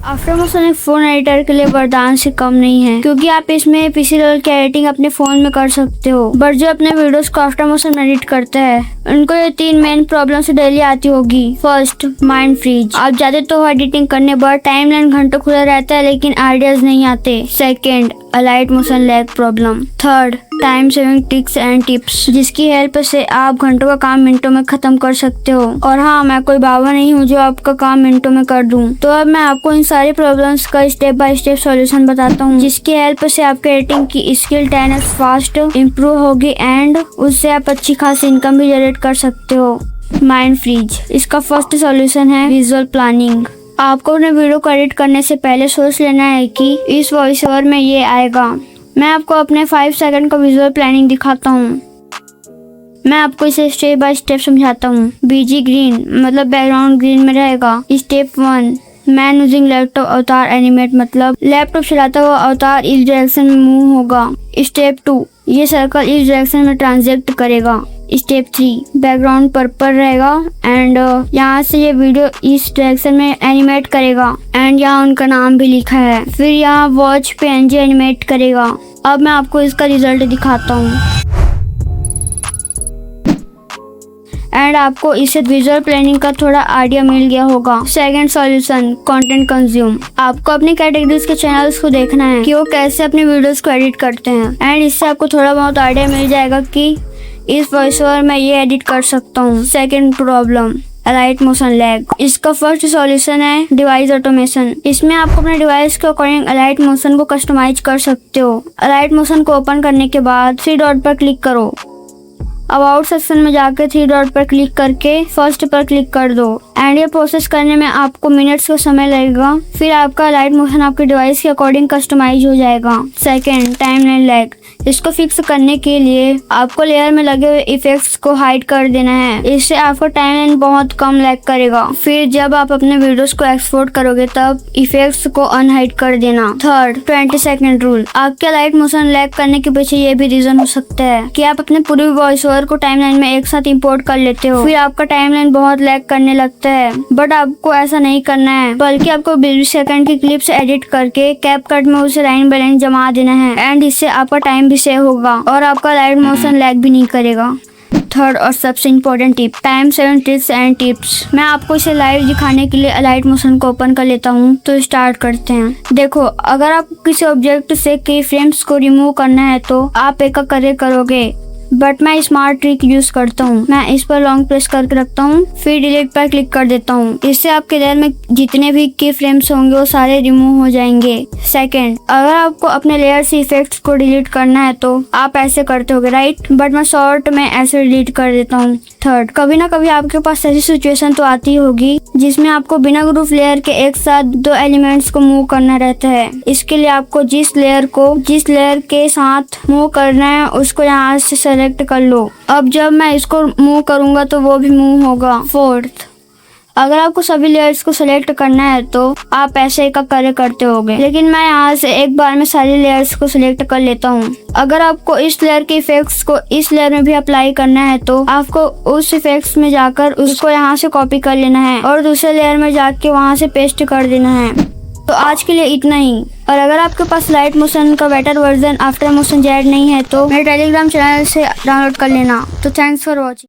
After motion एक phone editor के लिए वरदान से कम नहीं है, क्योंकि आप इसमें पीसी लेवल की एडिटिंग अपने फोन में कर सकते हो। बट जो अपने वीडियोस को आफ्टर मोशन में एडिट करते हैं, उनको ये 3 मेन प्रॉब्लम से डेली आती होगी। First, mind freeze. आप जाते तो एडिटिंग करने पर टाइमलाइन घंटों खुला रहता है, लेकिन आइडियाज नहीं आते। Second, Alight Motion lag problem. Third, time saving tricks and tips, जिसकी हेल्प से आप घंटों का काम मिनटों में खत्म कर सकते हो। और हाँ, मैं कोई बाबा नहीं हूँ जो आपका काम मिनटों में कर दूँ। तो अब मैं आपको इन सारी प्रॉब्लम्स का स्टेप बाय स्टेप सॉल्यूशन बताता हूँ, जिसकी हेल्प से आपके एडिटिंग की स्किल 10x फास्ट इम्प्रूव होगी एंड उससे आप अच्छी खासी इनकम भी जनरेट कर सकते हो। माइंड फ्रीज, इसका फर्स्ट सॉल्यूशन है विजुअल प्लानिंग। आपको अपने वीडियो को एडिट करने से पहले सोच लेना है कि इस वॉइस ओवर में ये आएगा। मैं आपको अपने 5 सेकंड का विजुअल प्लानिंग दिखाता हूँ। मैं आपको इसे स्टेप बाय स्टेप समझाता हूँ। बीजी ग्रीन मतलब बैकग्राउंड ग्रीन में रहेगा। स्टेप 1, मैन यूजिंग लैपटॉप अवतार एनिमेट मतलब लैपटॉप चलाता हुआ अवतार इस डायरेक्शन में मूव होगा। स्टेप 2, ये सर्कल इस डायरेक्शन में ट्रांजेक्ट करेगा। स्टेप 3, बैकग्राउंड पर्पल रहेगा एंड यहाँ से ये वीडियो इस डायरेक्शन में एनिमेट करेगा एंड यहाँ उनका नाम भी लिखा है। फिर यहाँ वॉच PNG एनिमेट करेगा। अब मैं आपको इसका रिजल्ट दिखाता हूँ एंड आपको इससे विजुअल प्लानिंग का थोड़ा आइडिया मिल गया होगा। Second solution, content consume. आपको अपनी कैटेगरीज के चैनल्स को देखना है कि वो कैसे अपने वीडियोस को एडिट करते हैं एंड इससे आपको थोड़ा बहुत आइडिया मिल जाएगा कि इस वॉइस ओवर में ये एडिट कर सकता हूँ। Second problem, Alight Motion lag. इसका फर्स्ट सॉल्यूशन है डिवाइस ऑटोमेशन। इसमें आप अपने डिवाइस के अकॉर्डिंग अलाइट मोशन को कस्टमाइज कर सकते हो। अलाइट मोशन को ओपन करने के बाद 3 डॉट पर क्लिक करो। अबाउट सेक्शन में जाकर 3 डॉट पर क्लिक करके फर्स्ट पर क्लिक कर दो एंड ये प्रोसेस करने में आपको मिनट्स का समय लगेगा। फिर आपका अलाइट मोशन आपके डिवाइस के अकॉर्डिंग कस्टमाइज हो जाएगा। Second, timeline lag. इसको फिक्स करने के लिए आपको लेयर में लगे हुए इफेक्ट्स को हाइड कर देना है। इससे आपका टाइमलाइन बहुत कम लैग करेगा। फिर जब आप अपने वीडियोस को एक्सपोर्ट करोगे तब इफेक्ट्स को अनहाइड कर देना। Third, 20 second rule. आपके लाइट मोशन लैग करने के पीछे ये भी रीजन हो सकता है कि आप अपने पूरी वॉइस ओवर को टाइमलाइन में एक साथ इंपोर्ट कर लेते हो, फिर आपका टाइमलाइन बहुत लैग करने लगता है। बट आपको ऐसा नहीं करना है, बल्कि आपको 20 सेकंड की क्लिप्स एडिट करके कैपकट में उसे लाइन बाय लाइन जमा देना है एंड इससे आपका टाइम भी सेव होगा और आपका लाइट मोशन लैग भी नहीं करेगा। थर्ड और सबसे important tip, time saving tricks and tips. मैं आपको इसे लाइव दिखाने के लिए अलाइट मोशन को ओपन कर लेता हूँ। तो स्टार्ट करते हैं। देखो, अगर आपको किसी ऑब्जेक्ट से की फ्रेम्स को रिमूव करना है तो आप एक करे करोगे, बट मैं स्मार्ट ट्रिक यूज करता हूँ। मैं इस पर लॉन्ग प्रेस करके रखता हूँ, फिर डिलीट पर क्लिक कर देता हूँ। इससे आपके लेयर में जितने भी की फ्रेम्स होंगे वो सारे रिमूव हो जाएंगे। सेकंड, अगर आपको अपने लेयर से इफेक्ट्स को डिलीट करना है तो आप ऐसे करते होगे, राइट? बट मैं शॉर्ट में ऐसे डिलीट कर देता हूँ। थर्ड, कभी ना कभी आपके पास ऐसी सिचुएशन तो आती होगी जिसमें आपको बिना ग्रुप लेयर के एक साथ 2 एलिमेंट्स को मूव करना रहता है। इसके लिए आपको जिस लेयर के साथ मूव करना है उसको यहाँ से सेलेक्ट कर लो। अब जब मैं इसको मूव करूंगा तो वो भी मूव होगा। फोर्थ, अगर आपको सभी लेयर्स को सिलेक्ट करना है तो आप ऐसे एक करे करते होगे, लेकिन मैं यहाँ से एक बार में सारी लेयर्स को सिलेक्ट कर लेता हूँ। अगर आपको इस लेयर के इफेक्ट्स को इस लेयर में भी अप्लाई करना है तो आपको उस इफेक्ट्स में जाकर उसको यहाँ से कॉपी कर लेना है और दूसरे लेयर में जाके वहाँ से पेस्ट कर देना है। तो आज के लिए इतना ही। और अगर आपके पास लाइट मोशन का better version after motion Z नहीं है तो मेरे टेलीग्राम चैनल से डाउनलोड कर लेना। तो थैंक्स फॉर वॉचिंग।